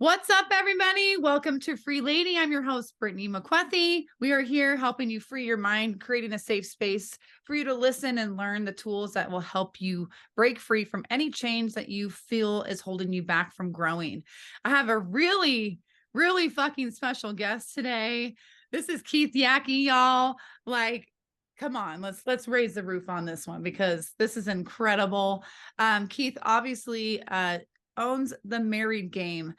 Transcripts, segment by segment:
What's up, everybody? Welcome to Free Lady. I'm your host, Brittany McQuethy. We are here helping you free your mind, creating a safe space for you to listen and learn the tools that will help you break free from any change that you feel is holding you back from growing. I have a really fucking special guest today. This is Keith Yackey, y'all. Come on, let's raise the roof on this one because this is incredible. Keith obviously owns the Married Game.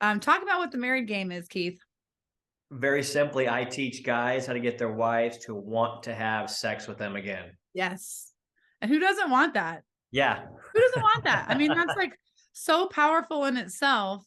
Talk about what the Married Game is, Keith. Very simply, I teach guys how to get their wives to want to have sex with them again. Yes. And who doesn't want that? Yeah. Who doesn't want that? I mean, that's like so powerful in itself.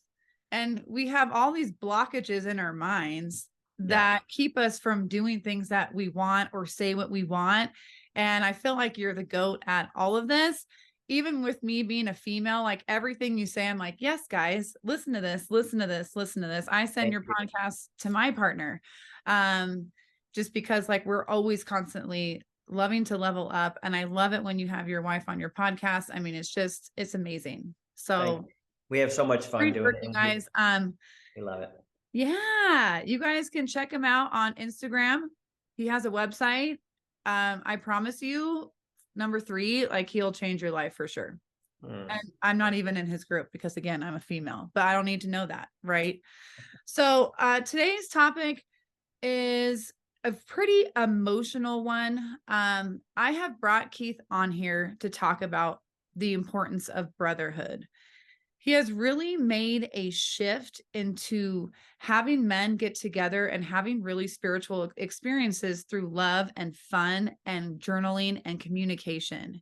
And we have all these blockages in our minds that keep us from doing things that we want or say what we want. And I feel like you're the GOAT at all of this. Even with me being a female, like everything you say, I'm like, yes, guys, listen to this, listen to this, listen to this. I send your podcast to my partner. Just because like we're always constantly loving to level up. And I love it when you have your wife on your podcast. I mean, it's amazing. So we have so much fun doing it. You guys. We love it. Yeah. You guys can check him out on Instagram. He has a website. I promise you, number 3, like he'll change your life for sure. And I'm not even in his group because again, I'm a female, but I don't need to know that. Right. So, today's topic is a pretty emotional one. I have brought Keith on here to talk about the importance of brotherhood. He has really made a shift into having men get together and having really spiritual experiences through love and fun and journaling and communication.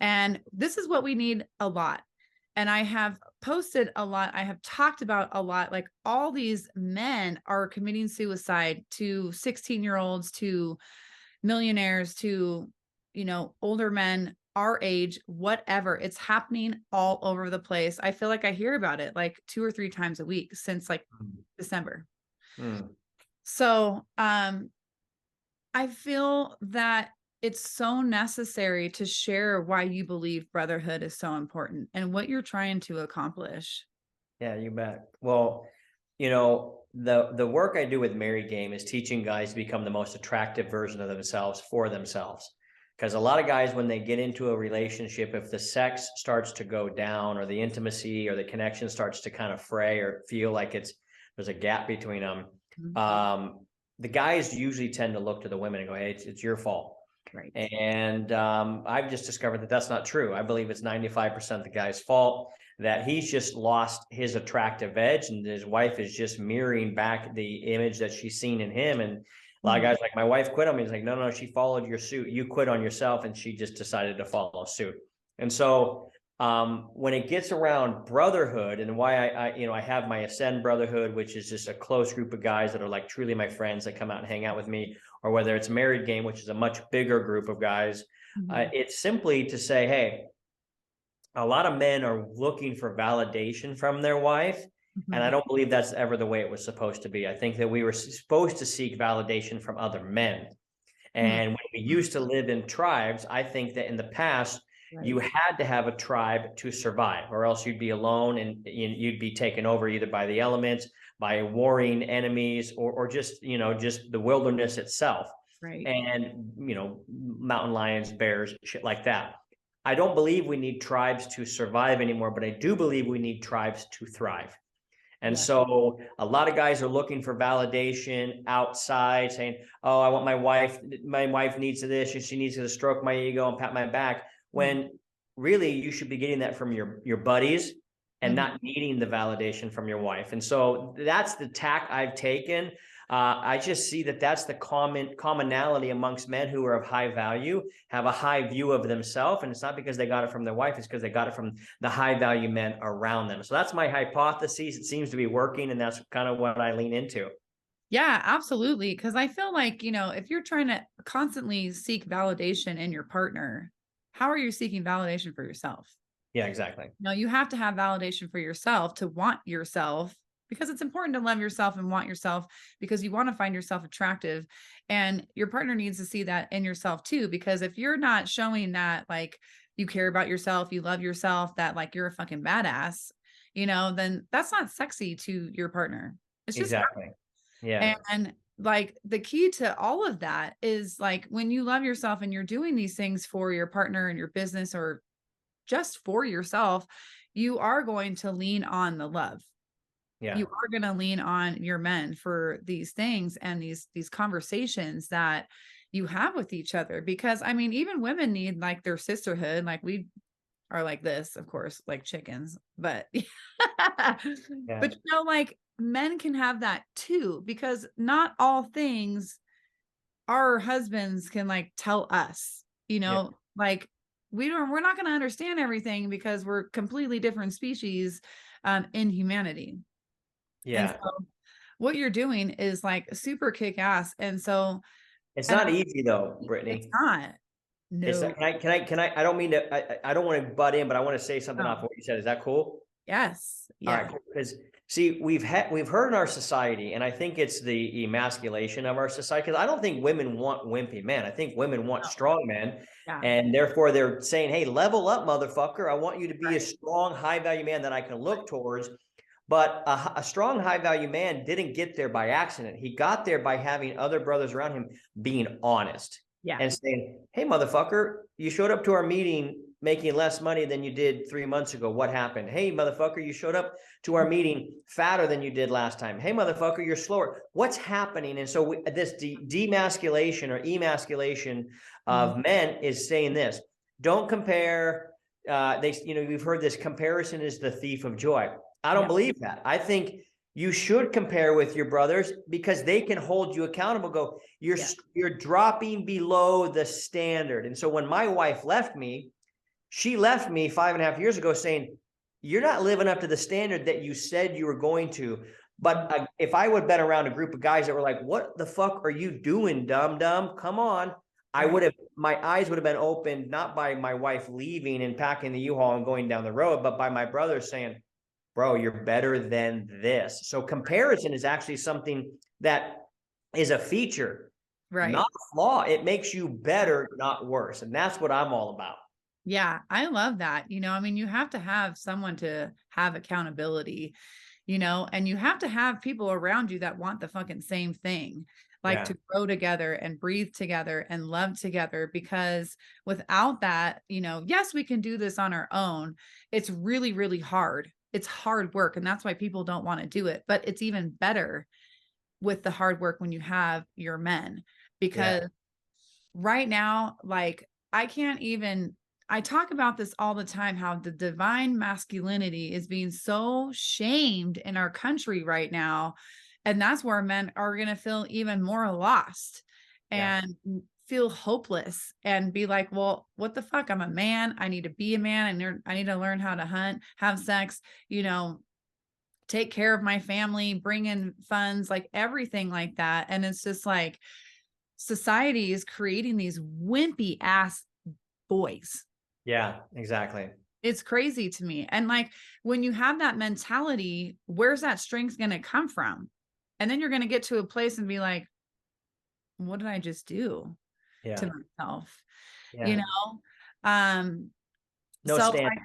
And this is what we need a lot. And I have posted a lot. I have talked about a lot. Like all these men are committing suicide, to 16-year-olds, to millionaires, to, older men our age, whatever. It's happening all over the place. I feel like I hear about it like 2 or 3 times a week since like December. So, I feel that it's so necessary to share why you believe brotherhood is so important and what you're trying to accomplish. Yeah, you bet. Well, the work I do with Married Game is teaching guys to become the most attractive version of themselves for themselves. Because a lot of guys, when they get into a relationship, if the sex starts to go down or the intimacy or the connection starts to kind of fray or feel like there's a gap between them, the guys usually tend to look to the women and go, hey, it's your fault. Right. And I've just discovered that that's not true. I believe it's 95% the guy's fault, that he's just lost his attractive edge and his wife is just mirroring back the image that she's seen in him. And a lot of guys like, my wife quit on me. He's like, no, she followed your suit. You quit on yourself and she just decided to follow suit. And so when it gets around brotherhood and why I have my Ascend Brotherhood, which is just a close group of guys that are like truly my friends that come out and hang out with me, or whether it's Married Game, which is a much bigger group of guys, it's simply to say, hey, a lot of men are looking for validation from their wife. And I don't believe that's ever the way it was supposed to be. I think that we were supposed to seek validation from other men. And when we used to live in tribes, I think that in the past, you had to have a tribe to survive, or else you'd be alone and you'd be taken over either by the elements, by warring enemies, or just the wilderness itself. Right. And, mountain lions, bears, shit like that. I don't believe we need tribes to survive anymore, but I do believe we need tribes to thrive. And so a lot of guys are looking for validation outside, saying, oh, I want my wife needs this, and she needs to stroke my ego and pat my back, when really you should be getting that from your buddies and not needing the validation from your wife. And so that's the tack I've taken. I just see that that's the commonality amongst men who are of high value, have a high view of themselves. And it's not because they got it from their wife, it's because they got it from the high value men around them. So that's my hypothesis. It seems to be working. And that's kind of what I lean into. Yeah, absolutely. Because I feel like, if you're trying to constantly seek validation in your partner, how are you seeking validation for yourself? Yeah, exactly. No, you have to have validation for yourself to want yourself, because it's important to love yourself and want yourself, because you want to find yourself attractive, and your partner needs to see that in yourself too. Because if you're not showing that, like, you care about yourself, you love yourself, that like you're a fucking badass, then that's not sexy to your partner. It's just Exactly. Yeah. and like the key to all of that is like when you love yourself and you're doing these things for your partner and your business or just for yourself, you are going to lean on the love. Yeah. You are going to lean on your men for these things and these conversations that you have with each other. Because I mean, even women need like their sisterhood. Like we are like this, of course, like chickens, but but like men can have that too, because not all things our husbands can like tell us, like we're not going to understand everything because we're completely different species in humanity. And Yeah. so what you're doing is like super kick ass. And so It's and not easy though, it's Brittany. not. It's No. not, I don't mean to, I don't want to butt in, but I want to say something off No. what you said. Is that cool? Yes. All Yeah. right, cool. Because see, we've heard in our society, and I think it's the emasculation of our society. Because I don't think women want wimpy men. I think women want No. strong men, Yeah. and therefore they're saying, "Hey, level up, motherfucker! I want you to be a Right. strong, high value man that I can look towards." But a strong, high value man didn't get there by accident. He got there by having other brothers around him being honest Yeah. and saying, "Hey, motherfucker, you showed up to our meeting making less money than you did 3 months ago. What happened? Hey, motherfucker, you showed up to our meeting fatter than you did last time. Hey, motherfucker, you're slower. What's happening?" And so this demasculation or emasculation of men is saying this: don't compare. We've heard this: comparison is the thief of joy. I don't believe that. I think you should compare with your brothers because they can hold you accountable. Go, you're dropping below the standard. And so when my wife left me, she left me 5.5 years ago saying, "You're not living up to the standard that you said you were going to." But if I would have been around a group of guys that were like, "What the fuck are you doing, dumb? Come on." My eyes would have been opened, not by my wife leaving and packing the U-Haul and going down the road, but by my brothers saying, "Bro, you're better than this." So comparison is actually something that is a feature, not a flaw. It makes you better, not worse. And that's what I'm all about. Yeah, I love that. I mean, you have to have someone to have accountability, and you have to have people around you that want the fucking same thing, like to grow together and breathe together and love together. Because without that, yes, we can do this on our own. It's really, really hard. It's hard work. And that's why people don't want to do it. But it's even better with the hard work when you have your men, because right now, like I talk about this all the time, how the divine masculinity is being so shamed in our country right now. And that's where men are going to feel even more lost and feel hopeless and be like, well, what the fuck? I'm a man. I need to be a man. And I need to learn how to hunt, have sex, take care of my family, bring in funds, like everything like that. And it's just like society is creating these wimpy ass boys. Yeah, exactly. It's crazy to me. And like when you have that mentality, where's that strength going to come from? And then you're going to get to a place and be like, what did I just do to myself? No So standard.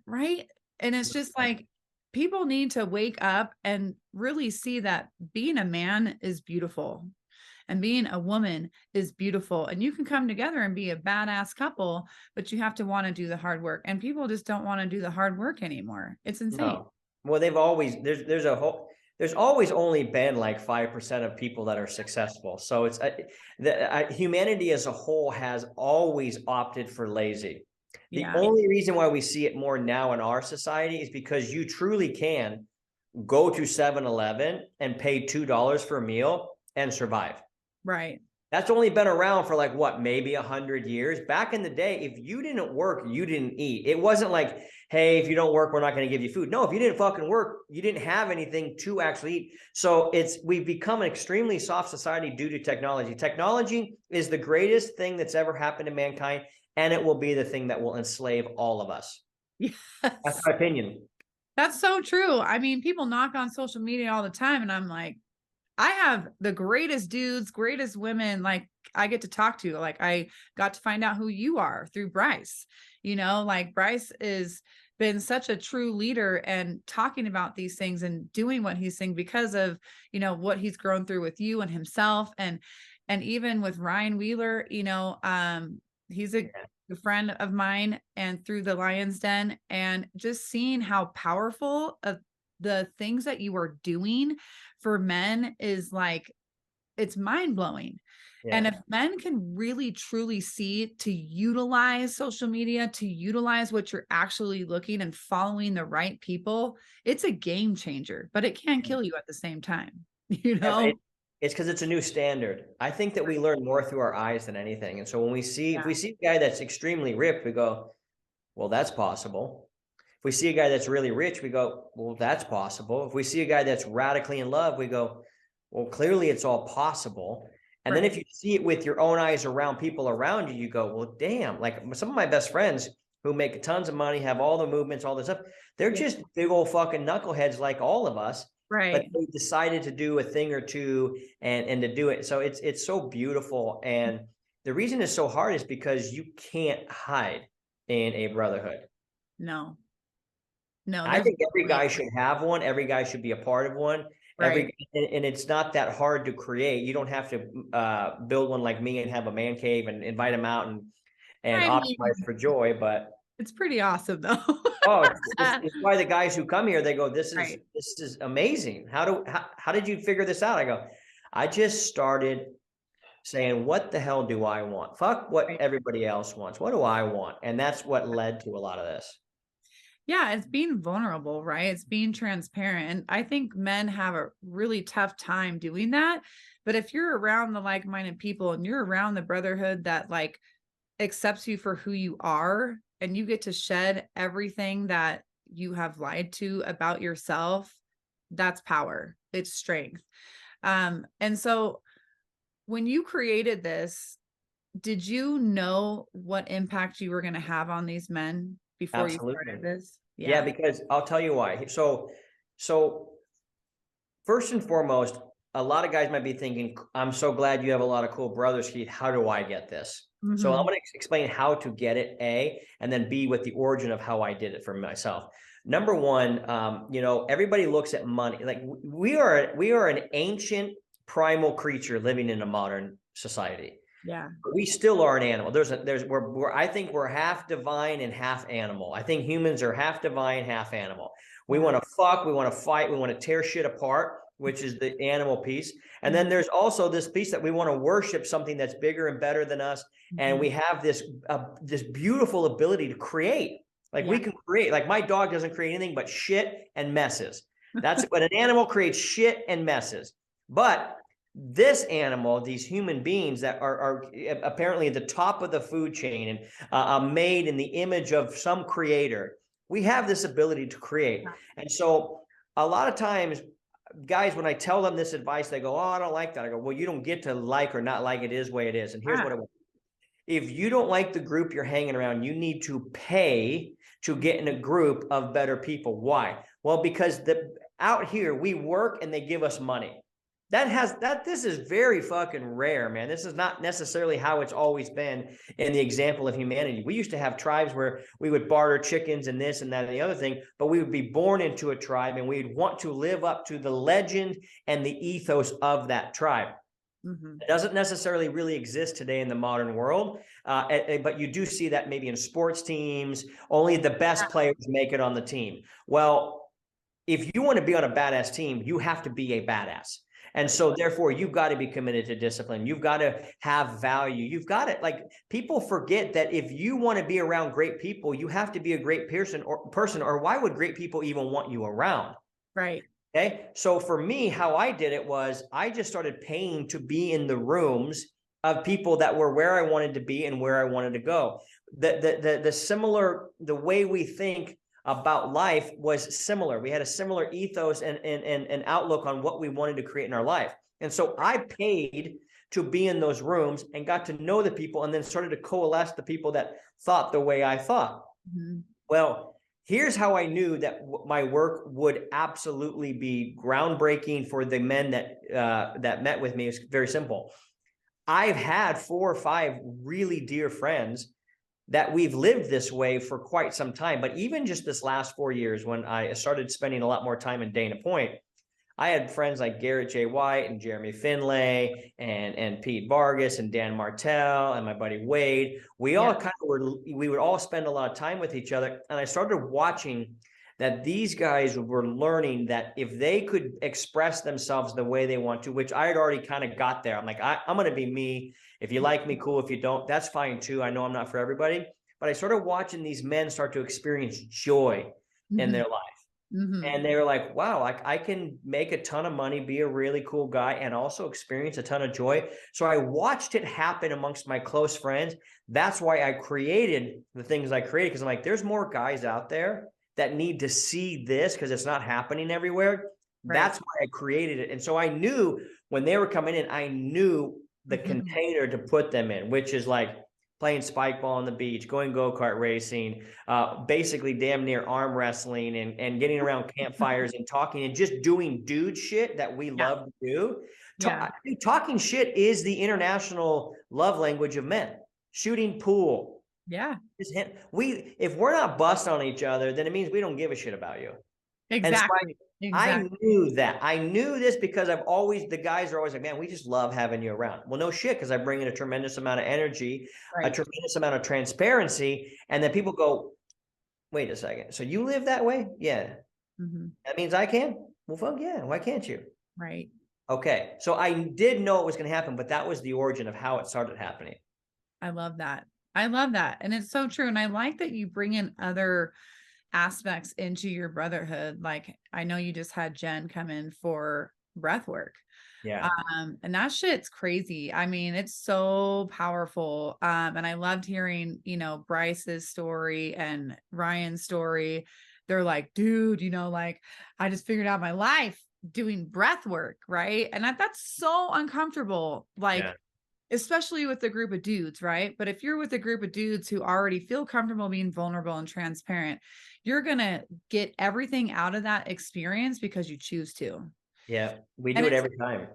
right. And it's just like people need to wake up and really see that being a man is beautiful. And being a woman is beautiful. And you can come together and be a badass couple, but you have to want to do the hard work. And people just don't want to do the hard work anymore. It's insane. No. Well, they've always, there's always only been like 5% of people that are successful. So it's humanity as a whole has always opted for lazy. The only reason why we see it more now in our society is because you truly can go to 7-Eleven and pay $2 for a meal and survive. Right. That's only been around for like what, maybe 100 years. Back in the day, if you didn't work, you didn't eat. It wasn't like, hey, if you don't work, we're not going to give you food. No, if you didn't fucking work, you didn't have anything to actually eat. So we've become an extremely soft society due to technology. Technology is the greatest thing that's ever happened to mankind, and it will be the thing that will enslave all of us. Yes. That's my opinion. That's so true. I mean, people knock on social media all the time, and I'm like, I have the greatest dudes, greatest women, like I get to talk to. Like I got to find out who you are through Bryce. Like Bryce is been such a true leader and talking about these things and doing what he's saying because of, you know, what he's grown through with you and himself. And even with Ryan Wheeler, you know, he's a friend of mine and through the Lion's Den, and just seeing how powerful of the things that you are doing for men is like, it's mind blowing. Yeah. And if men can really truly see to utilize social media, to utilize what you're actually looking and following the right people, it's a game changer, but it can kill you at the same time. You know, it's because it's a new standard. I think that we learn more through our eyes than anything. And so when we see, if we see a guy that's extremely ripped, we go, well, that's possible. If we see a guy that's really rich, we go, well, that's possible. If we see a guy that's radically in love, we go, well, clearly it's all possible. And then if you see it with your own eyes around people around you, you go, well, damn, like some of my best friends who make tons of money, have all the movements, all this stuff, they're just big old fucking knuckleheads like all of us. Right. But they decided to do a thing or two and to do it. So it's so beautiful. And the reason it's so hard is because you can't hide in a brotherhood. No, I think every guy should have one. Every guy should be a part of one. Right. And it's not that hard to create. You don't have to build one like me and have a man cave and invite them out and optimize for joy. But it's pretty awesome though. It's why the guys who come here, they go, this is amazing. How did you figure this out? I go, I just started saying, what the hell do I want? Fuck what everybody else wants. What do I want? And that's what led to a lot of this. Yeah, it's being vulnerable, right? It's being transparent. I think men have a really tough time doing that. But if you're around the like-minded people and you're around the brotherhood that like accepts you for who you are, and you get to shed everything that you have lied to about yourself, that's power. It's strength. And so when you created this, did you know what impact you were going to have on these men before you started this? Yeah, because I'll tell you why. So first and foremost, a lot of guys might be thinking, I'm so glad you have a lot of cool brothers, Keith. How do I get this? Mm-hmm. So I'm going to explain how to get it, A, and then B, with the origin of how I did it for myself. Number one, you know, everybody looks at money. Like we are an ancient primal creature living in a modern society. Yeah, we still are an animal. I think we're half divine and half animal. I think humans are half divine, half animal. We want to fuck, we want to fight, we want to tear shit apart, which is the animal piece. And then there's also this piece that we want to worship something that's bigger and better than us. And we have this beautiful ability to create. Like we can create. Like my dog doesn't create anything but shit and messes. That's what an animal creates: shit and messes. But this animal, these human beings that are apparently at the top of the food chain and made in the image of some creator, we have this ability to create. And so a lot of times, guys, when I tell them this advice, they go, oh, I don't like that. I go, well, you don't get to like or not like it, is the way it is. And here's what I want. If you don't like the group you're hanging around, you need to pay to get in a group of better people. Why? Well, because out here we work and they give us money. This is very fucking rare, man. This is not necessarily how it's always been in the example of humanity. We used to have tribes where we would barter chickens and this and that and the other thing, but we would be born into a tribe and we'd want to live up to the legend and the ethos of that tribe. Mm-hmm. It doesn't necessarily really exist today in the modern world, but you do see that maybe in sports teams. Only the best players make it on the team. Well, if you want to be on a badass team, you have to be a badass. And so therefore you've got to be committed to discipline. You've got to have value. You've got to, like, people forget that if you want to be around great people, you have to be a great person, or why would great people even want you around? Right. Okay. So for me, how I did it was I just started paying to be in the rooms of people that were where I wanted to be and where I wanted to go. The way we think about life was similar. We had a similar ethos and outlook on what we wanted to create in our life. And so I paid to be in those rooms and got to know the people, and then started to coalesce the people that thought the way I thought. Mm-hmm. Well, here's how I knew that my work would absolutely be groundbreaking for the men that met with me. It's very simple. I've had 4 or 5 really dear friends that we've lived this way for quite some time. But even just this last 4 years, when I started spending a lot more time in Dana Point, I had friends like Garrett J. White and Jeremy Finlay and Pete Vargas and Dan Martell and my buddy Wade. We all kind of we would all spend a lot of time with each other. And I started watching that these guys were learning that if they could express themselves the way they want to, which I had already kind of got there. I'm like, I'm going to be me. If you like me, cool. If you don't, that's fine too. I know I'm not for everybody. But I started watching these men start to experience joy in their life. And they were like, wow, I can make a ton of money, be a really cool guy, and also experience a ton of joy. So I watched it happen amongst my close friends. That's why I created the things I created, because I'm like, there's more guys out there that need to see this because it's not happening everywhere. Right. That's why I created it. And so I knew when they were coming in, I knew the container to put them in, which is like playing spike ball on the beach, going go-kart racing, basically damn near arm wrestling and getting around campfires and talking and just doing dude shit that we love to do. Talking shit is the international love language of men. Shooting pool. Yeah. If we're not busting on each other, then it means we don't give a shit about you. Exactly. I knew that. I knew this because the guys are always like, man, we just love having you around. Well, no shit, because I bring in a tremendous amount of energy, a tremendous amount of transparency. And then people go, wait a second. So you live that way? Yeah. That means I can? Well, fuck yeah. Why can't you? Right. Okay. So I did know it was going to happen, but that was the origin of how it started happening. I love that. I love that. And it's so true. And I like that you bring in other aspects into your brotherhood. Like, I know you just had Jen come in for breath work. Yeah. And that shit's crazy. I mean, it's so powerful. And I loved hearing, Bryce's story and Ryan's story. They're like, dude, like, I just figured out my life doing breath work. Right. And that's so uncomfortable. Like, especially with a group of dudes, right? But if you're with a group of dudes who already feel comfortable being vulnerable and transparent, you're going to get everything out of that experience because you choose to. Yeah, we do it every time.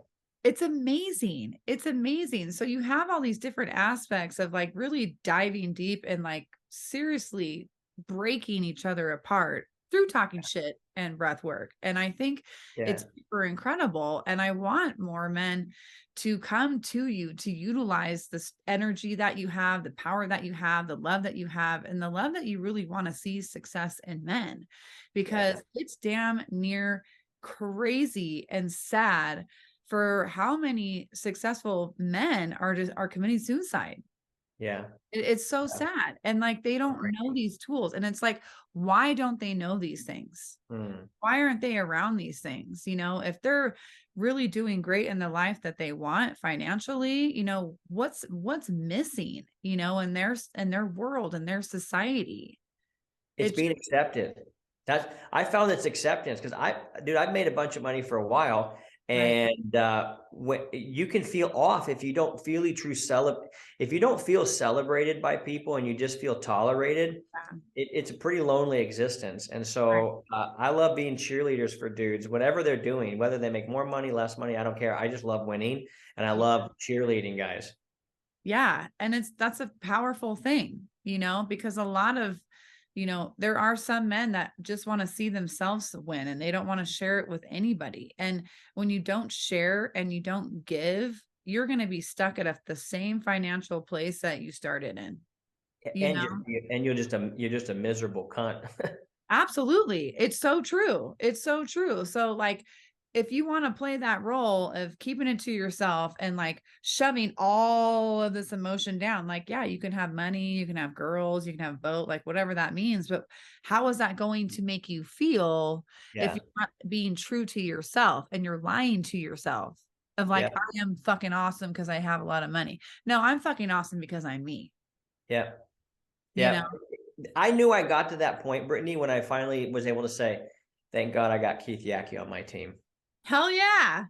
It's amazing. It's amazing. So you have all these different aspects of like really diving deep and like seriously breaking each other apart through talking shit and breath work. And I think it's super incredible. And I want more men to come to you to utilize this energy that you have, the power that you have, the love that you have, and the love that you really want to see success in men, because it's damn near crazy and sad for how many successful men are committing suicide. Yeah. It's so sad. And like, they don't know these tools. And it's like, why don't they know these things? Why aren't they around these things? If they're really doing great in the life that they want financially, what's missing, in their world and their society. It's being accepted. I found it's acceptance because I've made a bunch of money for a while. And you can feel off if you don't if you don't feel celebrated by people and you just feel tolerated. It's a pretty lonely existence. And so I love being cheerleaders for dudes, whatever they're doing, whether they make more money, less money, I don't care. I just love winning and I love cheerleading guys. Yeah. And that's a powerful thing, because a lot of, there are some men that just want to see themselves win and they don't want to share it with anybody. And when you don't share and you don't give, you're going to be stuck at the same financial place that you started in. You're just a miserable cunt. Absolutely. It's so true. It's so true. So like, if you want to play that role of keeping it to yourself and like shoving all of this emotion down, like, yeah, you can have money, you can have girls, you can have boat, like whatever that means. But how is that going to make you feel if you're not being true to yourself and you're lying to yourself of like, I am fucking awesome because I have a lot of money. No, I'm fucking awesome because I'm me. Yeah. Yeah. I knew I got to that point, Brittany, when I finally was able to say, thank God I got Keith Yackey on my team. Hell yeah.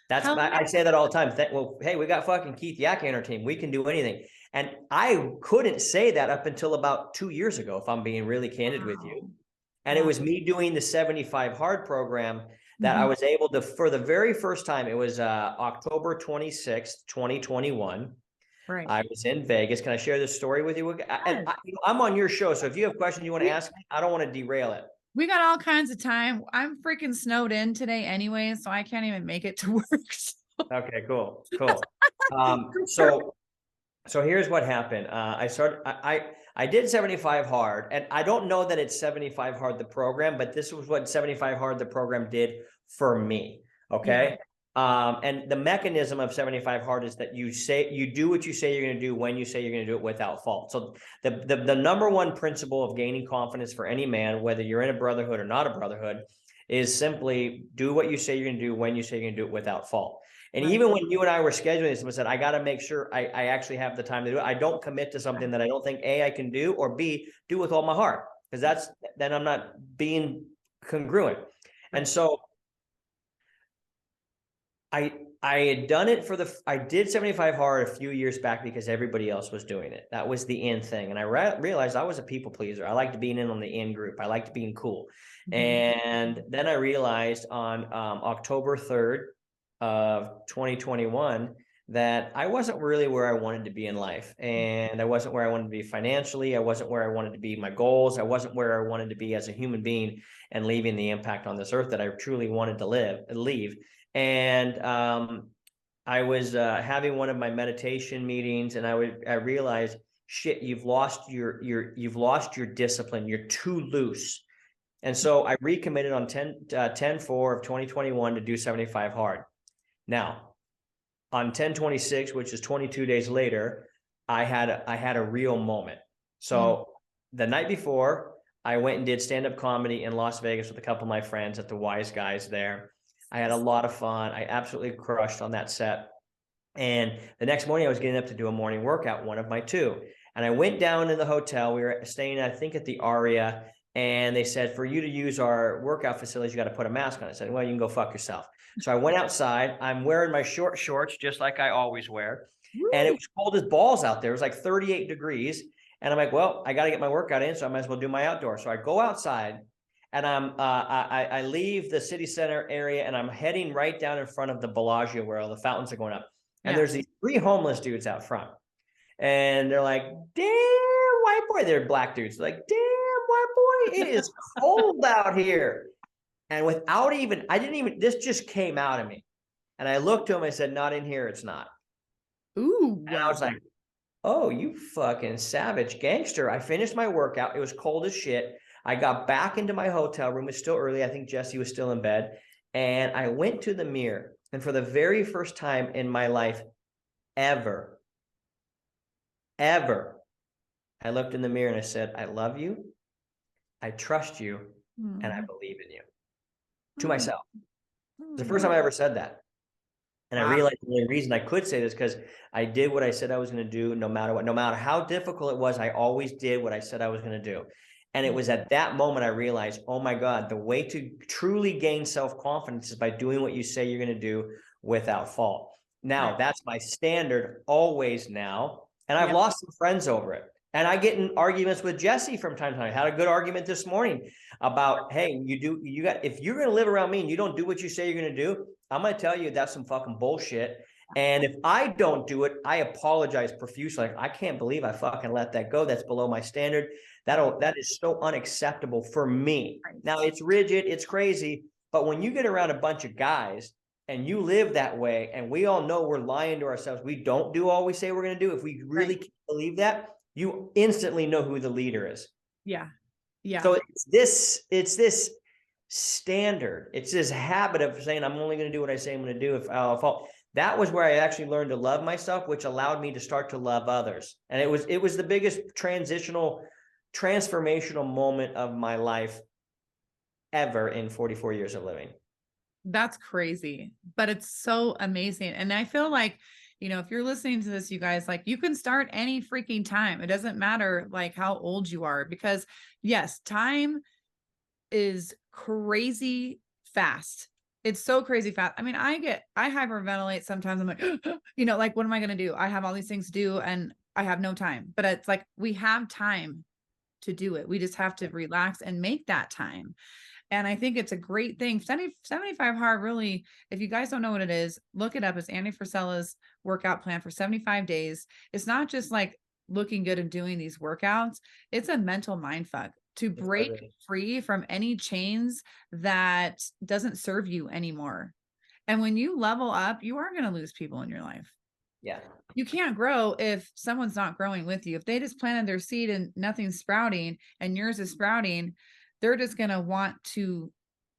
I say that all the time. Well, hey, we got fucking Keith Yackey on our team. We can do anything. And I couldn't say that up until about 2 years ago, if I'm being really candid with you. And it was me doing the 75 Hard program that I was able to, for the very first time, it was October 26th, 2021. Right. I was in Vegas. Can I share this story with you? I'm on your show, so if you have questions you want to ask me, I don't want to derail it. We got all kinds of time. I'm freaking snowed in today anyway, so I can't even make it to work. Okay, cool. So here's what happened. I did 75 hard, and I don't know that it's 75 hard the program, but this was what 75 hard the program did for me. Okay. And the mechanism of 75 hard is that you do what you say you're going to do when you say you're going to do it without fault. So the number one principle of gaining confidence for any man, whether you're in a brotherhood or not a brotherhood, is simply do what you say you're going to do when you say you're going to do it without fault. And even when you and I were scheduling this, I said, I got to make sure I actually have the time to do it. I don't commit to something that I don't think A, I can do, or B, do with all my heart, because then I'm not being congruent. And so I had done it I did 75 hard a few years back because everybody else was doing it. That was the in thing. And I realized I was a people pleaser. I liked being in on the in group. I liked being cool. And then I realized on October 3rd of 2021 that I wasn't really where I wanted to be in life. And I wasn't where I wanted to be financially. I wasn't where I wanted to be my goals. I wasn't where I wanted to be as a human being and leaving the impact on this earth that I truly wanted to leave. And I was having one of my meditation meetings, and I realized, shit, you've lost your discipline. You're too loose. And so I recommitted on 10/4 of 2021 to do 75 hard. Now, on 10/26, which is 22 days later, I had a real moment. So the night before, I went and did stand-up comedy in Las Vegas with a couple of my friends at the Wise Guys there. I had a lot of fun. I absolutely crushed on that set. And the next morning I was getting up to do a morning workout, one of my two. And I went down to the hotel. We were staying, I think, at the Aria. And they said, for you to use our workout facilities, you got to put a mask on. I said, well, you can go fuck yourself. So I went outside. I'm wearing my short shorts, just like I always wear. And it was cold as balls out there. It was like 38 degrees. And I'm like, well, I got to get my workout in, so I might as well do my outdoor. So I go outside. And I leave the city center area, and I'm heading right down in front of the Bellagio where all the fountains are going up. And there's these 3 homeless dudes out front. And they're like, damn, white boy. They're black dudes. They're like, damn, white boy, it is cold out here. And this just came out of me. And I looked to him, I said, not in here, it's not. Ooh. And I was like, oh, you fucking savage gangster. I finished my workout. It was cold as shit. I got back into my hotel room. It was still early. I think Jesse was still in bed. And I went to the mirror. And for the very first time in my life ever, I looked in the mirror and I said, I love you. I trust you. And I believe in you. To myself. It's the first time I ever said that. And I realized the only reason I could say this because I did what I said I was going to do no matter what. No matter how difficult it was, I always did what I said I was going to do. And it was at that moment I realized, oh my God, the way to truly gain self-confidence is by doing what you say you're going to do without fault. Now, that's my standard always now. And I've lost some friends over it. And I get in arguments with Jesse from time to time. I had a good argument this morning about, hey, if you're going to live around me and you don't do what you say you're going to do, I'm going to tell you that's some fucking bullshit. And if I don't do it, I apologize profusely. Like, I can't believe I fucking let that go. That's below my standard. That is so unacceptable for me. Now, it's rigid, it's crazy, but when you get around a bunch of guys and you live that way, and we all know we're lying to ourselves, we don't do all we say we're going to do. If we really can't believe that, you instantly know who the leader is. Yeah. So it's this standard. It's this habit of saying, I'm only going to do what I say I'm going to do if I'll fall. That was where I actually learned to love myself, which allowed me to start to love others. And it was the biggest transformational moment of my life ever in 44 years of living. That's crazy, but it's so amazing. And I feel like, if you're listening to this, you guys, like, you can start any freaking time. It doesn't matter like how old you are, because yes, time is crazy fast. It's so crazy fast. I mean, I hyperventilate sometimes. I'm like, like, what am I going to do? I have all these things to do and I have no time, but it's like, we have time to do it. We just have to relax and make that time. And I think it's a great thing. 75 hard, really, if you guys don't know what it is, look it up. It's Andy Frisella's workout plan for 75 days. It's not just like looking good and doing these workouts. It's a mental mind fuck to break free from any chains that doesn't serve you anymore. And when you level up, you are going to lose people in your life. Yeah. You can't grow if someone's not growing with you. If they just planted their seed and nothing's sprouting and yours is sprouting, they're just going to want to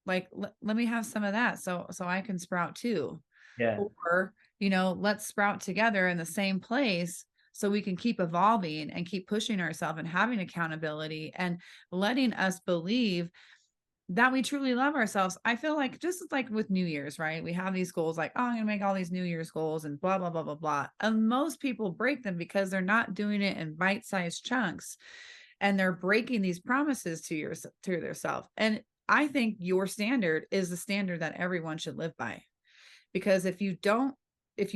like, let me have some of that. So I can sprout too. Yeah. Or, you know, let's sprout together in the same place so we can keep evolving and keep pushing ourselves and having accountability and letting us believe that we truly love ourselves. I feel like just like with New Year's, right? We have these goals like, oh, I'm going to make all these New Year's goals and blah, blah, blah, blah, blah. And most people break them because they're not doing it in bite-sized chunks and they're breaking these promises to their self. And I think your standard is the standard that everyone should live by. Because if you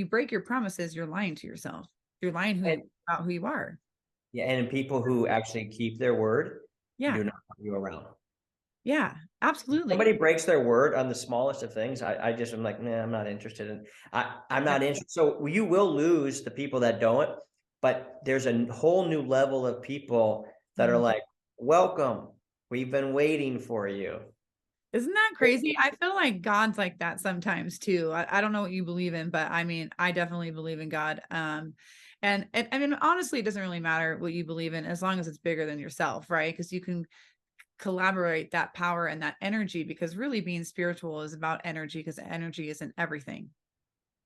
break your promises, you're lying to yourself. You're lying about who you are. Yeah. And people who actually keep their word, yeah, do not want you around. Yeah, absolutely. Somebody breaks their word on the smallest of things. I'm like, nah, I'm not interested in. I'm not interested. So you will lose the people that don't. But there's a whole new level of people that are like, welcome. We've been waiting for you. Isn't that crazy? I feel like God's like that sometimes too. I don't know what you believe in, but I mean, I definitely believe in God. And I mean, honestly, it doesn't really matter what you believe in as long as it's bigger than yourself, right? Because you can collaborate that power and that energy, because really being spiritual is about energy, because energy isn't everything,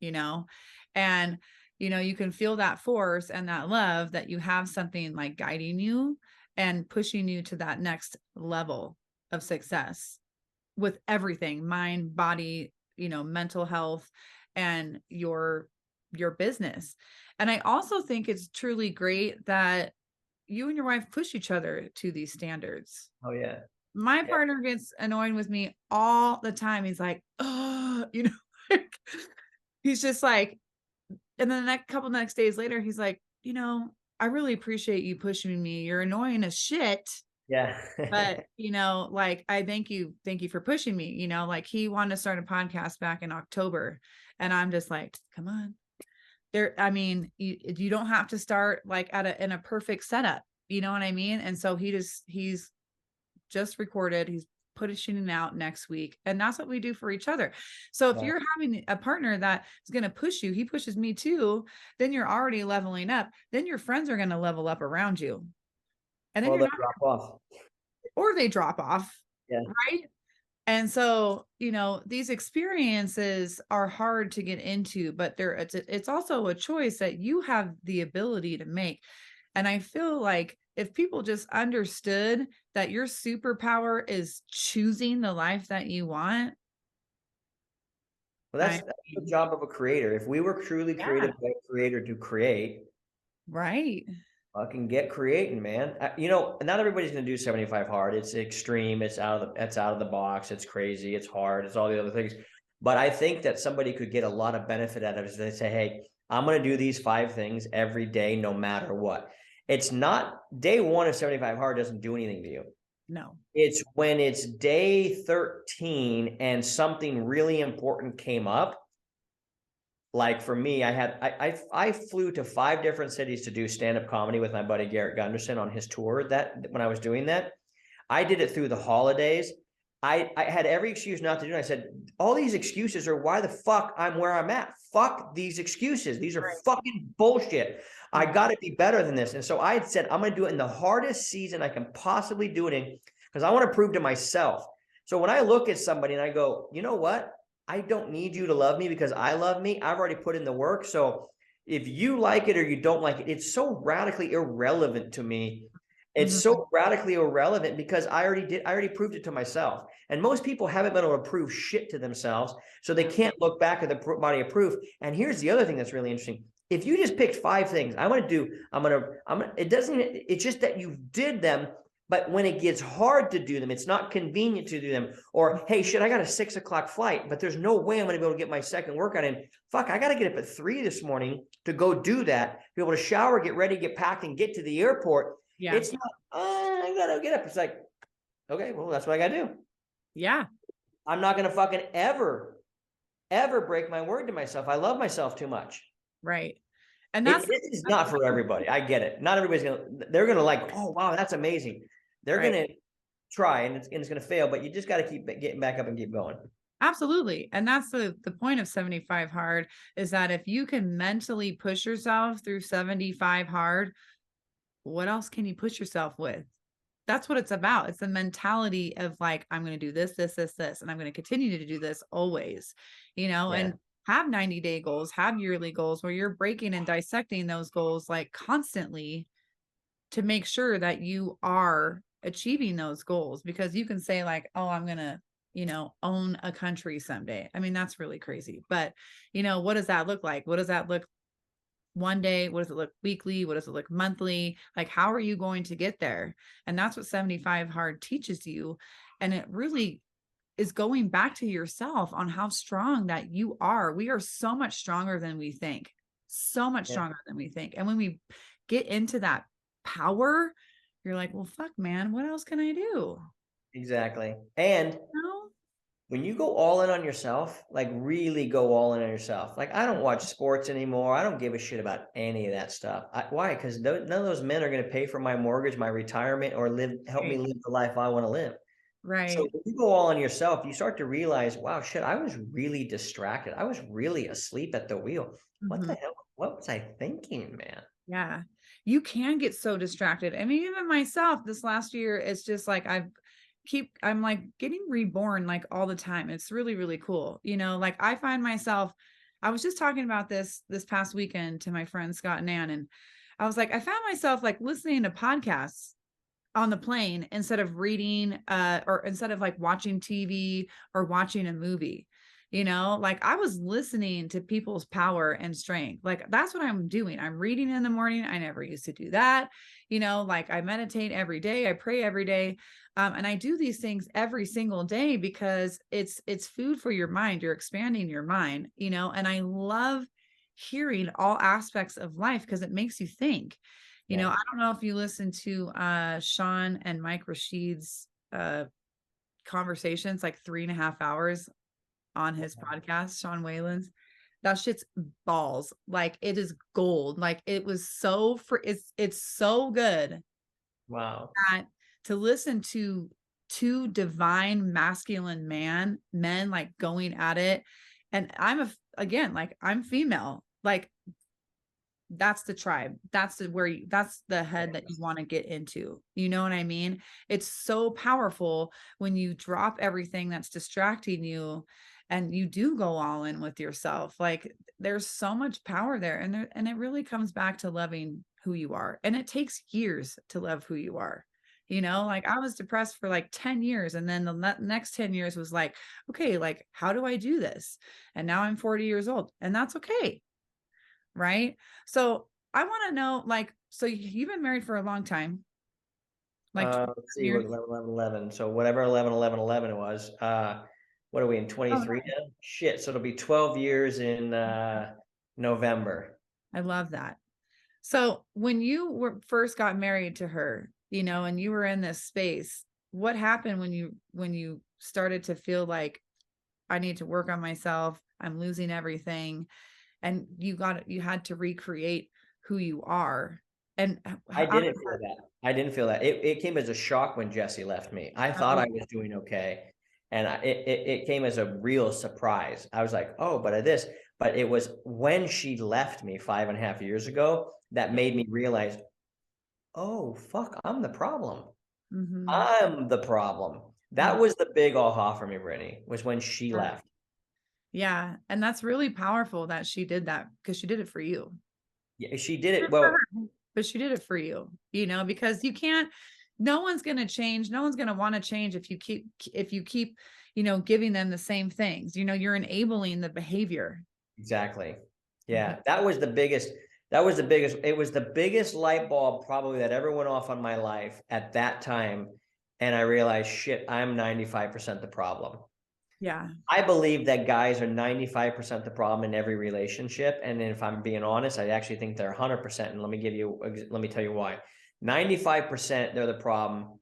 you know? And, you know, you can feel that force and that love that you have something like guiding you and pushing you to that next level of success with everything, mind, body, you know, mental health and your business. And I also think it's truly great that you and your wife push each other to these standards. Oh yeah. My partner gets annoyed with me all the time. He's like, oh, you know, he's just like, and then the next days later, he's like, you know, I really appreciate you pushing me. You're annoying as shit. Yeah. But, you know, like, I thank you for pushing me, you know, like he wanted to start a podcast back in October. And I'm just like, come on. I mean, you don't have to start like in a perfect setup, you know what I mean? And so he's just recorded, he's pushing it out next week. And that's what we do for each other. So if you're having a partner that is going to push you, he pushes me too, then you're already leveling up. Then your friends are going to level up around you. And then you're not drop off. Or they drop off. Yeah. Right. And so, you know, these experiences are hard to get into, but it's also a choice that you have the ability to make. And I feel like if people just understood that your superpower is choosing the life that you want. Well, that's the job of a creator. If we were truly created by a creator to create. Right. Fucking get creating, man. You know, not everybody's going to do 75 hard. It's extreme. It's out of the box. It's crazy. It's hard. It's all the other things. But I think that somebody could get a lot of benefit out of it. If they say, hey, I'm going to do these 5 things every day, no matter what. It's not day 1 of 75 hard doesn't do anything to you. No. It's when it's day 13 and something really important came up. Like for me, I flew to 5 different cities to do stand-up comedy with my buddy Garrett Gunderson on his tour. That when I was doing that, I did it through the holidays. I had every excuse not to do it. I said, all these excuses are why the fuck I'm where I'm at. Fuck these excuses. These are fucking bullshit. I got to be better than this. And so I had said, I'm going to do it in the hardest season I can possibly do it in, because I want to prove to myself. So when I look at somebody and I go, you know what? I don't need you to love me because I love me. I've already put in the work. So if you like it or you don't like it, it's so radically irrelevant to me. It's so radically irrelevant because I already proved it to myself. And most people haven't been able to prove shit to themselves. So they can't look back at the body of proof. And here's the other thing that's really interesting. If you just picked 5 things it's just that you did them. But when it gets hard to do them, it's not convenient to do them. Or, hey, shit, I got a 6 o'clock flight, but there's no way I'm going to be able to get my second workout in. Fuck, I got to get up at 3 this morning to go do that, be able to shower, get ready, get packed, and get to the airport. Yeah. It's not, I got to get up. It's like, okay, well, that's what I got to do. Yeah. I'm not going to fucking ever break my word to myself. I love myself too much. Right. And This is not for everybody. I get it. Not everybody's they're going to like, oh, wow, that's amazing. They're right. going to try and it's going to fail, but you just got to keep getting back up and keep going. Absolutely. And that's the point of 75 hard, is that if you can mentally push yourself through 75 hard, what else can you push yourself with? That's what it's about. It's the mentality of like, I'm going to do this, and I'm going to continue to do this always, and have 90-day goals, have yearly goals where you're breaking and dissecting those goals like constantly to make sure that you are achieving those goals. Because you can say like, oh, I'm going to, own a country someday. I mean, that's really crazy. But, what does that look like? What does that look one day? What does it look weekly? What does it look monthly? Like, how are you going to get there? And that's what 75 hard teaches you. And it really is going back to yourself on how strong that you are. We are so much stronger than we think, so much stronger than we think. And when we get into that power, you're like, well, fuck, man, what else can I do? Exactly. And when you go all in on yourself, like really go all in on yourself, like I don't watch sports anymore. I don't give a shit about any of that stuff. Why? Because none of those men are going to pay for my mortgage, my retirement, or help me live the life I want to live. Right. So when you go all on yourself, you start to realize, wow, shit, I was really distracted. I was really asleep at the wheel. What the hell? What was I thinking, man? Yeah. You can get so distracted. I mean, even myself this last year, it's just like I'm like getting reborn like all the time. It's really, really cool. Like I find myself, I was just talking about this past weekend to my friend Scott and Ann, and I was like, I found myself like listening to podcasts on the plane instead of reading, or instead of like watching TV or watching a movie. Like I was listening to people's power and strength. Like that's what I'm doing. I'm reading in the morning. I never used to do that. Like I meditate every day. I pray every day. And I do these things every single day because it's food for your mind. You're expanding your mind, and I love hearing all aspects of life because it makes you think. I don't know if you listen to Sean and Mike Rashid's conversations, like 3.5 hours on his podcast, Sean Whalen's. That shit's balls. Like it is gold. Like it was it's so good. Wow. That to listen to two divine masculine men like going at it. And I'm female. Like that's the tribe. That's the head that you want to get into. You know what I mean? It's so powerful when you drop everything that's distracting you and you do go all in with yourself. Like there's so much power there. And it really comes back to loving who you are. And it takes years to love who you are. Like I was depressed for like 10 years. And then the next 10 years was like, okay, like, how do I do this? And now I'm 40 years old, and that's okay. Right. So I want to know, like, so you've been married for a long time. Like, let's see, what 11. So whatever 11 was. What are we in 23 now? Shit. So it'll be 12 years in November. I love that. So when you first got married to her, and you were in this space, what happened when you started to feel like I need to work on myself, I'm losing everything, and you had to recreate who you are? And I didn't feel that. I didn't feel that. It came as a shock when Jesse left me. I thought I was doing okay. And it came as a real surprise. I was like, oh, but it was when she left me 5.5 years ago that made me realize, oh, fuck, I'm the problem. I'm the problem. That was the big aha for me, Brittany, was when she left. Yeah. And that's really powerful that she did that, because she did it for you. Yeah, she did it. Well, but she did it for you, because no one's going to change. No one's going to want to change if you keep, giving them the same things. You're enabling the behavior. Exactly. Yeah. That was the biggest, it was the biggest light bulb probably that ever went off on my life at that time. And I realized, shit, I'm 95% the problem. Yeah. I believe that guys are 95% the problem in every relationship. And if I'm being honest, I actually think they're 100%. And let me tell you why. 95% they're the problem.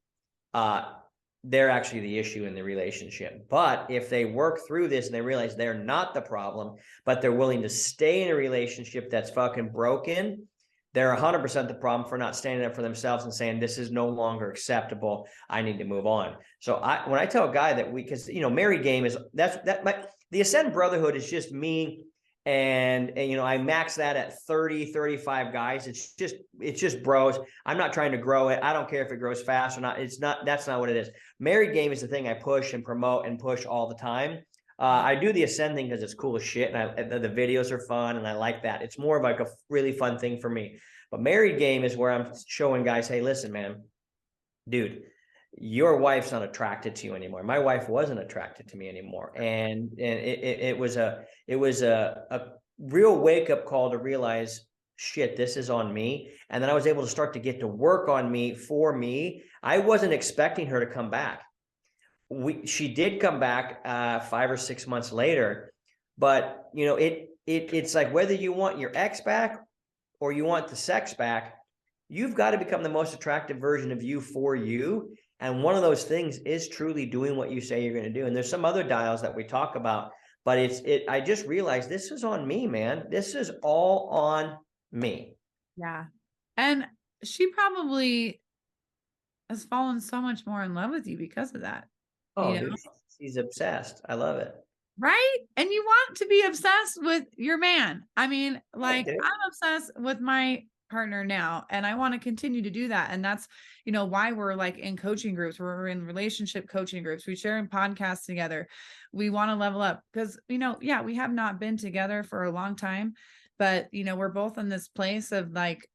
they're actually the issue in the relationship. But if they work through this and they realize they're not the problem, but they're willing to stay in a relationship that's fucking broken, they're 100% the problem for not standing up for themselves and saying, this is no longer acceptable. I need to move on. So when I tell a guy that because, married game is the Ascend Brotherhood is just me. And I max that at 30, 35 guys. It's just bros. I'm not trying to grow it. I don't care if it grows fast or not. That's not what it is. Married game is the thing I push and promote and push all the time. I do the Ascend thing because it's cool as shit, and the videos are fun, and I like that. It's more of like a really fun thing for me. But married game is where I'm showing guys, hey, listen, man, dude, your wife's not attracted to you anymore. My wife wasn't attracted to me anymore, and it was a real wake up call to realize, shit, this is on me. And then I was able to start to get to work on me for me. I wasn't expecting her to come back. She did come back 5 or 6 months later, but it's like whether you want your ex back or you want the sex back, you've got to become the most attractive version of you for you. And one of those things is truly doing what you say you're going to do. And there's some other dials that we talk about, but I just realized this is on me, man. This is all on me. Yeah. And she probably has fallen so much more in love with you because of that. Oh, dude, she's obsessed. I love it. Right? And you want to be obsessed with your man. I mean, like I'm obsessed with my partner now, and I want to continue to do that. And that's, why we're like in coaching groups, we're in relationship coaching groups, we share in podcasts together. We want to level up because, we have not been together for a long time, but, we're both in this place of like,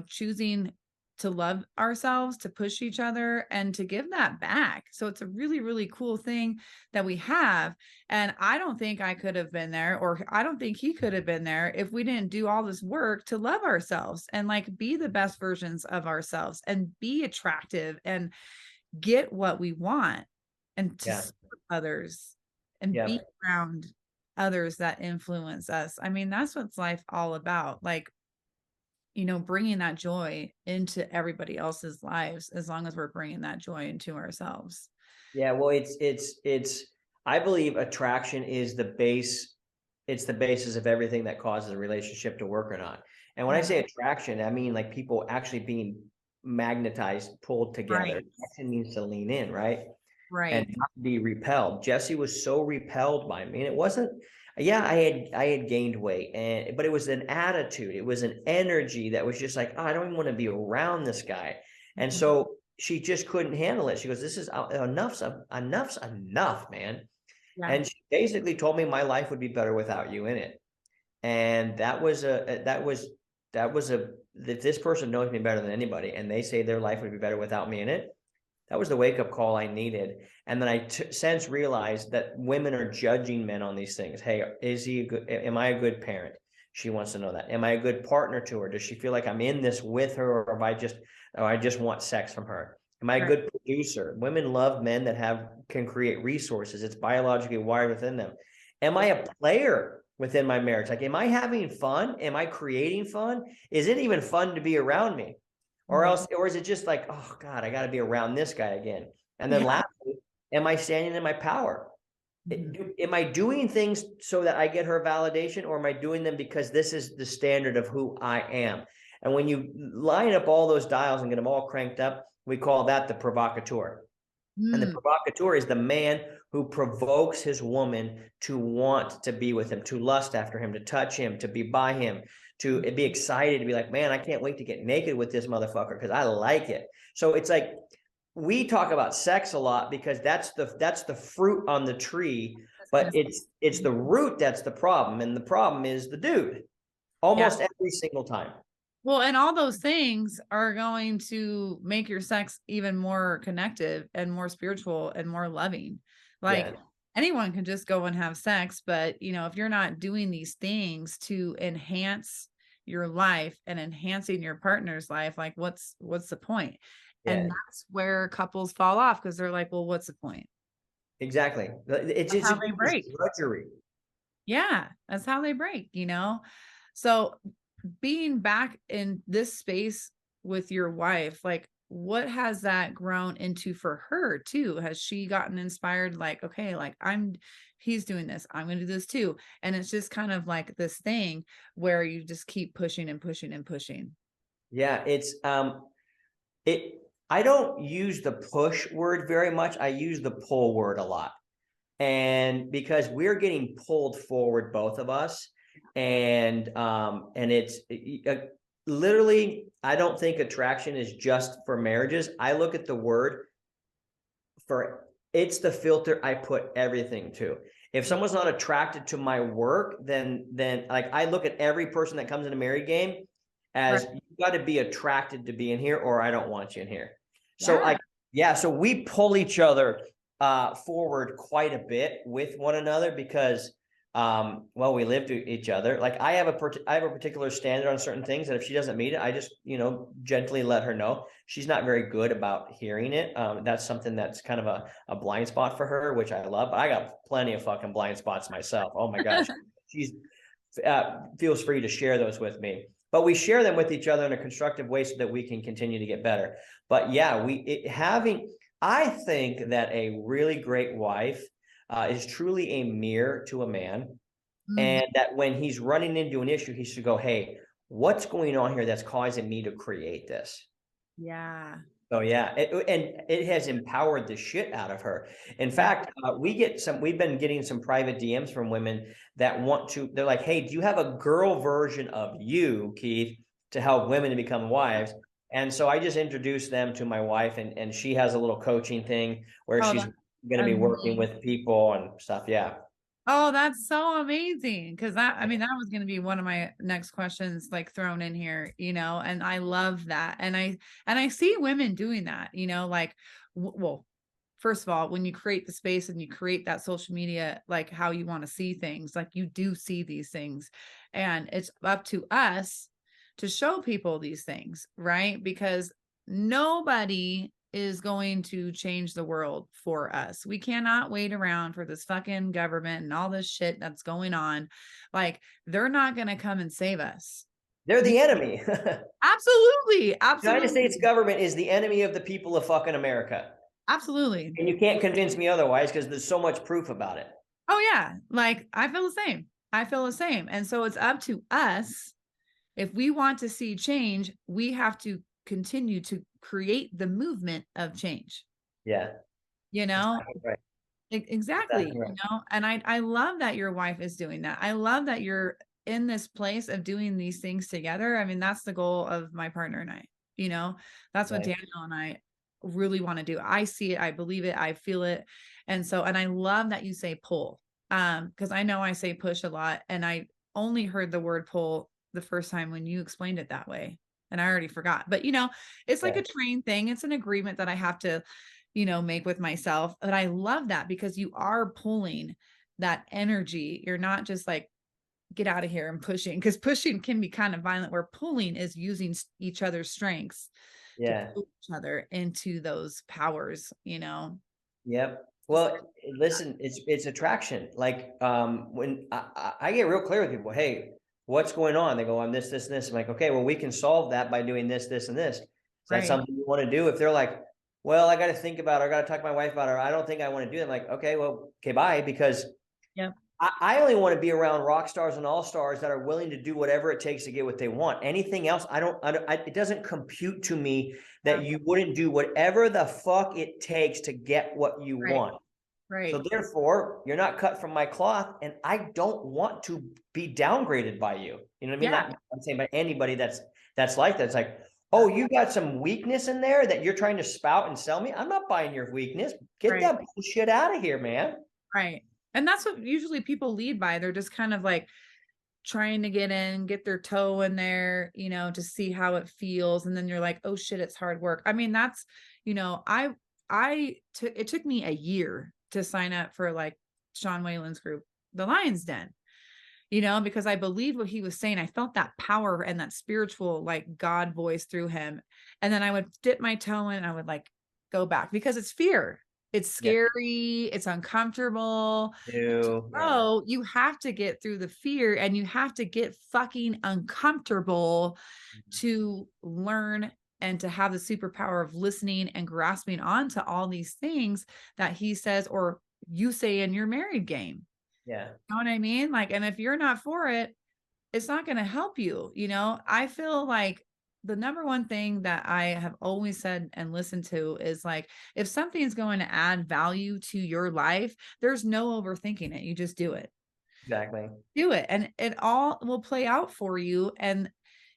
choosing to love ourselves, to push each other, and to give that back. So it's a really, really cool thing that we have. And I don't think I could have been there, or I don't think he could have been there if we didn't do all this work to love ourselves and like be the best versions of ourselves and be attractive and get what we want and to serve others and be around others that influence us. I mean, that's what's life all about. Like, bringing that joy into everybody else's lives, as long as we're bringing that joy into ourselves. Yeah. Well, I believe attraction is the base. It's the basis of everything that causes a relationship to work or not. And when I say attraction, I mean like people actually being magnetized, pulled together. Right. Attraction means to lean in, right? Right. And not be repelled. Jesse was so repelled by me. And it wasn't, I had gained weight, but it was an attitude. It was an energy that was just like, oh, I don't even want to be around this guy. And so she just couldn't handle it. She goes, this is enough's enough, man. Yeah. And she basically told me my life would be better without you in it. And if this person knows me better than anybody and they say their life would be better without me in it, that was the wake-up call I needed. And then I since realized that women are judging men on these things. Hey, am I a good parent? She wants to know that. Am I a good partner to her? Does she feel like I'm in this with her, or I just want sex from her? Am I a good producer? Women love men that can create resources. It's biologically wired within them. Am I a player within my marriage? Like, am I having fun? Am I creating fun? Is it even fun to be around me? Or is it just like, oh God, I got to be around this guy again? And then lastly, am I standing in my power? Am I doing things so that I get her validation, or am I doing them because this is the standard of who I am? And when you line up all those dials and get them all cranked up, we call that the provocateur. And the provocateur is the man who provokes his woman to want to be with him, to lust after him, to touch him, to be by him, to be excited, to be like, man, I can't wait to get naked with this motherfucker because I like it. So it's like, we talk about sex a lot because that's the fruit on the tree, but it's the root that's the problem. And the problem is the dude almost every single time. Well, and all those things are going to make your sex even more connective and more spiritual and more loving. Like anyone can just go and have sex, but if you're not doing these things to enhance your life and enhancing your partner's life, like what's the point? And that's where couples fall off, because they're like, well, what's the point? Exactly. It's how they break. Drudgery. Yeah, that's how they break, So being back in this space with your wife, like what has that grown into for her too? Has she gotten inspired? Like, okay, like he's doing this, I'm going to do this too. And it's just kind of like this thing where you just keep pushing and pushing and pushing. Yeah, I don't use the push word very much. I use the pull word a lot. And because we're getting pulled forward, both of us, and it's literally, I don't think attraction is just for marriages. I look at the word for, it's the filter I put everything to. If someone's not attracted to my work, then like I look at every person that comes in a married game as Right. you got to be attracted to be in here, or I don't want you in here. So Yeah. like, yeah, so we pull each other forward quite a bit with one another because well, we live to each other. Like I have a particular standard on certain things that if she doesn't meet it, I just, gently let her know. She's not very good about hearing it. That's something that's kind of a blind spot for her, which I love, but I got plenty of fucking blind spots myself. Oh my gosh. She's feels free to share those with me, but we share them with each other in a constructive way so that we can continue to get better. But yeah, I think that a really great wife is truly a mirror to a man. Mm, And that when he's running into an issue, he should go, hey, what's going on here that's causing me to create this? yeah. So yeah, and it has empowered the shit out of her. In Yeah. fact, we've been getting some private DMs from women that they're like, hey, do you have a girl version of you, Keith, to help women to become wives? And so I just introduced them to my wife, and she has a little coaching thing where Oh, she's that's going to be working amazing. with people and stuff. Yeah. Oh, that's so amazing. Cause I mean, that was going to be one of my next questions, like thrown in here, and I love that. And I see women doing that, like, well, first of all, when you create the space and you create that social media, like how you want to see things, like you do see these things, and it's up to us to show people these things, right? Because nobody is going to change the world for us. We cannot wait around for this fucking government and all this shit that's going on. Like, they're not going to come and save us. They're You, the enemy. absolutely, United States absolutely, government is the enemy of the people of fucking America. absolutely. And you can't convince me otherwise because there's so much proof about it. Oh yeah, like I feel the same. I feel the same. And so it's up to us. If we want to see change, we have to continue to create the movement of change. Yeah. You know, Exactly right. exactly, Exactly right. and I love that your wife is doing that. I love that you're in this place of doing these things together. I mean, that's the goal of my partner and I, that's what Right. Daniel and I really want to do. I see it, I believe it, I feel it. And I love that you say pull. Because I know I say push a lot, and I only heard the word pull the first time when you explained it that way. And I already forgot. But it's like Yeah. a train thing. It's an agreement that I have to make with myself. But I love that because you are pulling that energy. You're not just like, get out of here and pushing, because pushing can be kind of violent, where pulling is using each other's strengths to Yeah. pull each other into those powers. Yep. Just Well, listen, it's attraction. Like when I get real clear with people, hey, what's going on? They go on this, this, and this. I'm like, okay, well, we can solve that by doing this, this, and this. Is that right. something you want to do? If they're like, well, I got to think about it, I got to talk to my wife about it, or I don't think I want to do it. I'm like, okay, well, okay, bye. Because Yep. I only want to be around rock stars and all stars that are willing to do whatever it takes to get what they want. Anything else, it doesn't compute to me Yeah. that you wouldn't do whatever the fuck it takes to get what you Right. want. So Right. therefore, you're not cut from my cloth, and I don't want to be downgraded by you. You know what I mean? Yeah. Not I'm saying by anybody that's like that. It's like, oh, Yeah. you got some weakness in there that you're trying to spout and sell me. I'm not buying your weakness. Get Right. that bullshit out of here, man. Right. And that's what usually people lead by. They're just kind of like trying to get their toe in there, to see how it feels. And then you're like, oh shit, it's hard work. I mean, that's, it took me a year to sign up for like Sean Whalen's group, the Lion's Den, because I believed what he was saying. I felt that power and that spiritual, like God voice through him. And then I would dip my toe in and I would like go back, because it's fear. It's Yeah. scary. It's uncomfortable. Yeah. Oh, you have to get through the fear, and you have to get fucking uncomfortable to learn and to have the superpower of listening and grasping on to all these things that he says, or you say in your married game. Yeah. You know what I mean? Like, and if you're not for it, it's not going to help you. You know, I feel like the number one thing that I have always said and listened to is like, if something's going to add value to your life, there's no overthinking it. You just do it. Exactly. Do it. And it all will play out for you. And,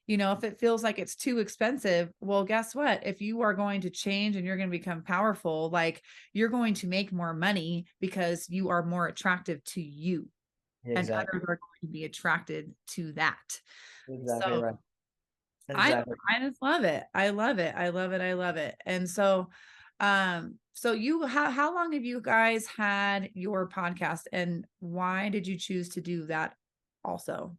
you know, if it feels like it's too expensive, well, guess what? If you are going to change and you're going to become powerful, like you're going to make more money because you are more attractive to you. Exactly. And others are going to be attracted to that. Exactly So right. Exactly. I just love it. I love it. I love it. I love it. And so, so you, how long have you guys had your podcast, and why did you choose to do that also?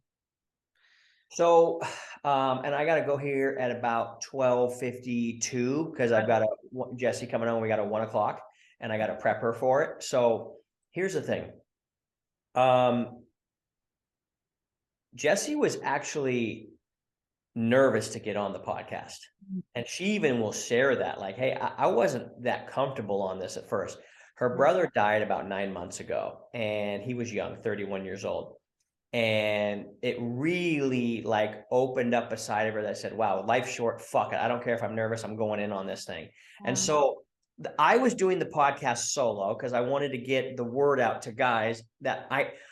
So, and I got to go here at about 12:52 because I've got Jesse coming on. We got a 1 o'clock and I got to prep her for it. So here's the thing. Jesse was actually nervous to get on the podcast. And she even will share that, like, hey, I wasn't that comfortable on this at first. Her brother died about 9 months ago, and he was young, 31 years old. And it really like opened up a side of her that said, wow, life's short. Fuck it. I don't care if I'm nervous. I'm going in on this thing. And so I was doing the podcast solo because I wanted to get the word out to guys that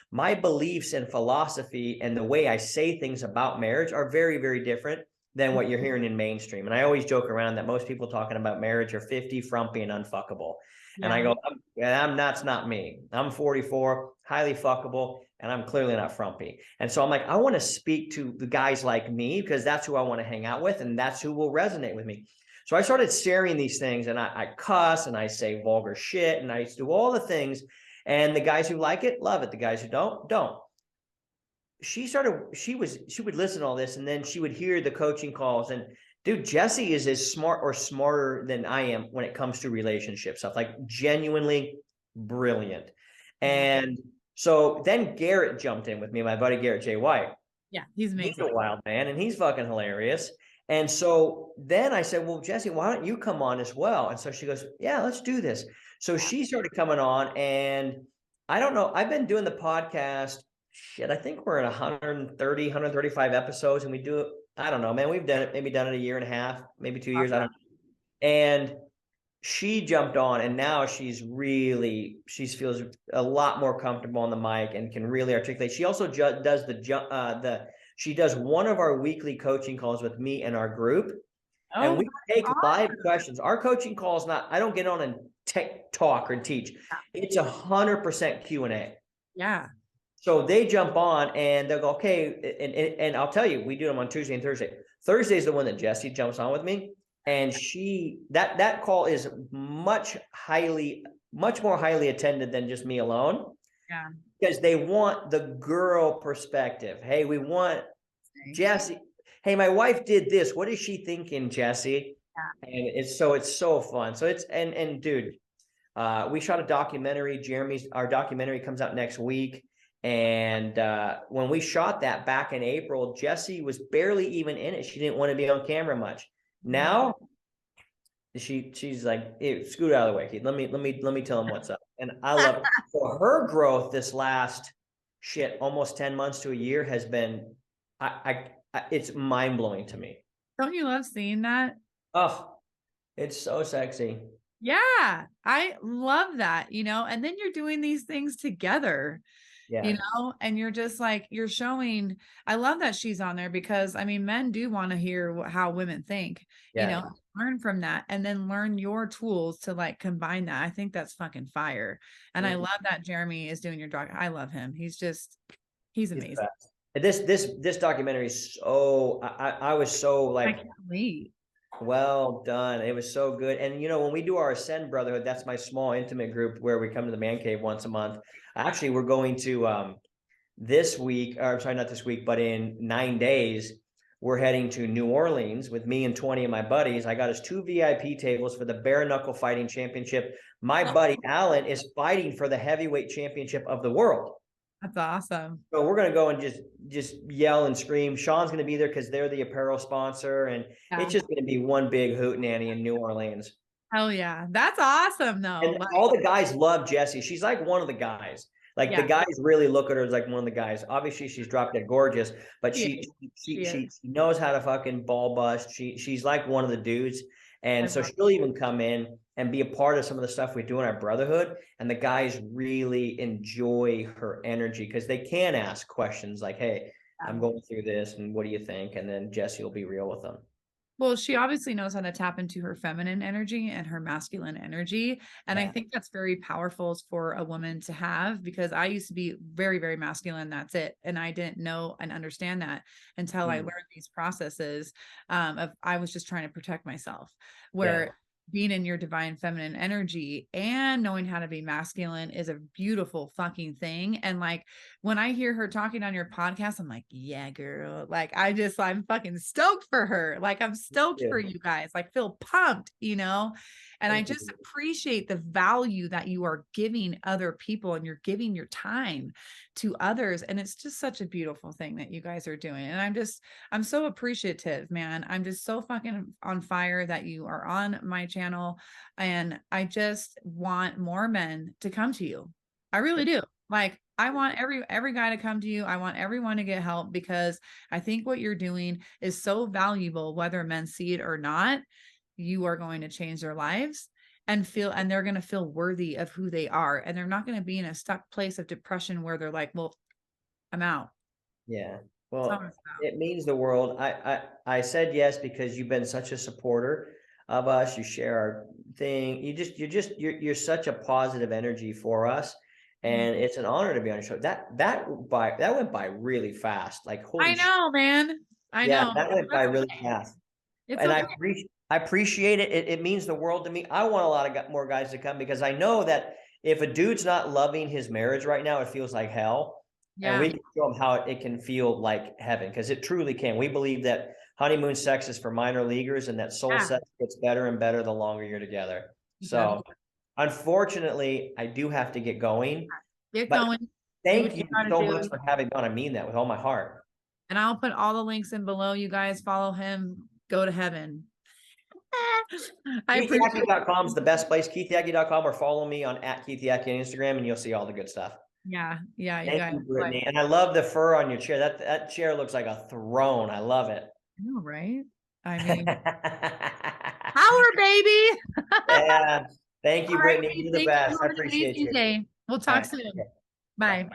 my beliefs and philosophy and the way I say things about marriage are very, very different than what you're hearing in mainstream. And I always joke around that most people talking about marriage are 50, frumpy, and unfuckable. Yeah. And I go, that's not me. I'm 44, highly fuckable, and I'm clearly not frumpy. And so I'm like, I want to speak to the guys like me because that's who I want to hang out with, and that's who will resonate with me. So I started sharing these things, and I cuss, and I say vulgar shit, and I do all the things. And the guys who like it, love it. The guys who don't. She would listen to all this, and then she would hear the coaching calls. And dude, Jesse is as smart or smarter than I am when it comes to relationship stuff, like genuinely brilliant. And so then Garrett jumped in with me, my buddy Garrett J. White. Yeah, he's amazing. He's a wild man, and he's fucking hilarious. And so then I said, well, Jesse, why don't you come on as well? And so she goes, yeah, let's do this. So she started coming on, and I don't know, I've been doing the podcast, I think we're at 130, 135 episodes, and we do it, I don't know, man, we've done it a year and a half, maybe 2 years. I don't know. And she jumped on, and now she feels a lot more comfortable on the mic and can really articulate. She also does she does one of our weekly coaching calls with me and our group. And we take live questions. Our coaching call is not, I don't get on and talk or teach. It's 100% Q&A. Yeah. So they jump on and they'll go, okay. And I'll tell you, we do them on Tuesday and Thursday. Thursday is the one that Jesse jumps on with me. And that call is much more highly attended than just me alone. Yeah. Because they want the girl perspective. Hey, we want Jesse. Hey, my wife did this. What is she thinking, Jesse? Yeah. And it's so fun. So dude, we shot a documentary. Our documentary comes out next week. And when we shot that back in April, Jesse was barely even in it. She didn't want to be on camera much. Now she's like, hey, scoot out of the way, Keith. Let me tell him what's up. And I love it. So her growth this last almost 10 months to a year has been it's mind-blowing to me. Don't you love seeing that? Oh, it's so sexy. Yeah, I love that, and then you're doing these things together. Yeah. And you're just like, you're showing, I love that she's on there because men do want to hear how women think, learn from that and then learn your tools to like combine that. I think that's fucking fire. And I love that Jeremy is doing your doc. I love him. He's amazing. This documentary is so, I was so like, I can't wait. Well done. It was so good. And when we do our Ascend Brotherhood, that's my small intimate group where we come to the man cave once a month. Actually, we're going to this week, or sorry, not this week, but in 9 days, we're heading to New Orleans with me and 20 of my buddies. I got us 2 VIP tables for the bare knuckle fighting championship. My buddy Alan is fighting for the heavyweight championship of the world. That's awesome. So we're gonna go and just yell and scream. Sean's gonna be there because they're the apparel sponsor, and Yeah. it's just gonna be one big hootenanny in New Orleans. Hell yeah. That's awesome though. And Like, all the guys love Jessie. She's like one of the guys. Like the yeah, guys really look at her as like one of the guys. Obviously, she's drop dead gorgeous, but she is. she knows how to fucking ball bust. She's like one of the dudes, I and so love she'll even come in and be a part of some of the stuff we do in our brotherhood. And the guys really enjoy her energy because they can ask questions like, "Hey, that. I'm going through this, and what do you think?" And then Jessie will be real with them. Well, she obviously knows how to tap into her feminine energy and her masculine energy. And I Yeah. think that's very powerful for a woman to have, because I used to be very, very masculine. That's it. And I didn't know and understand that until I learned these processes of I was just trying to protect myself, where being in your divine feminine energy and knowing how to be masculine is a beautiful fucking thing. And like when I hear her talking on your podcast, I'm like, yeah, girl. Like I'm fucking stoked for her. Like I'm stoked for you guys. Like feel pumped, you know? And I just appreciate the value that you are giving other people, and you're giving your time to others. And it's just such a beautiful thing that you guys are doing. And I'm so appreciative, man. I'm just so fucking on fire that you are on my channel. And I just want more men to come to you. I really do. Like I want every guy to come to you. I want everyone to get help, because I think what you're doing is so valuable, whether men see it or not. You are going to change their lives and they're going to feel worthy of who they are. And they're not going to be in a stuck place of depression where they're like, well, I'm out. Yeah. Well, it means the world. I said yes because you've been such a supporter of us. You share our thing. You're such a positive energy for us. And it's an honor to be on your show. That went by really fast. Like holy I know, man. I yeah, know. that went by really fast. It's And okay. I appreciate it. It means the world to me. I want a lot of more guys to come because I know that if a dude's not loving his marriage right now, it feels like hell. And we can show them how it can feel like heaven, because it truly can. We believe that honeymoon sex is for minor leaguers, and that soul sex gets better and better the longer you're together. So unfortunately, I do have to get going. Get But going. thank you so much for having me on. I mean that with all my heart. And I'll put all the links in below. You guys follow him, go to heaven. KeithYackey.com is the best place. KeithYackey.com, or follow me on @KeithYackey on Instagram, and you'll see all the good stuff. Yeah. You Thank guys. you, Brittany. And I love the fur on your chair. That chair looks like a throne. I love it. I know, right? I mean, power, baby. Yeah. Thank you, Brittany. You're the best. I appreciate you. We'll talk soon. Bye.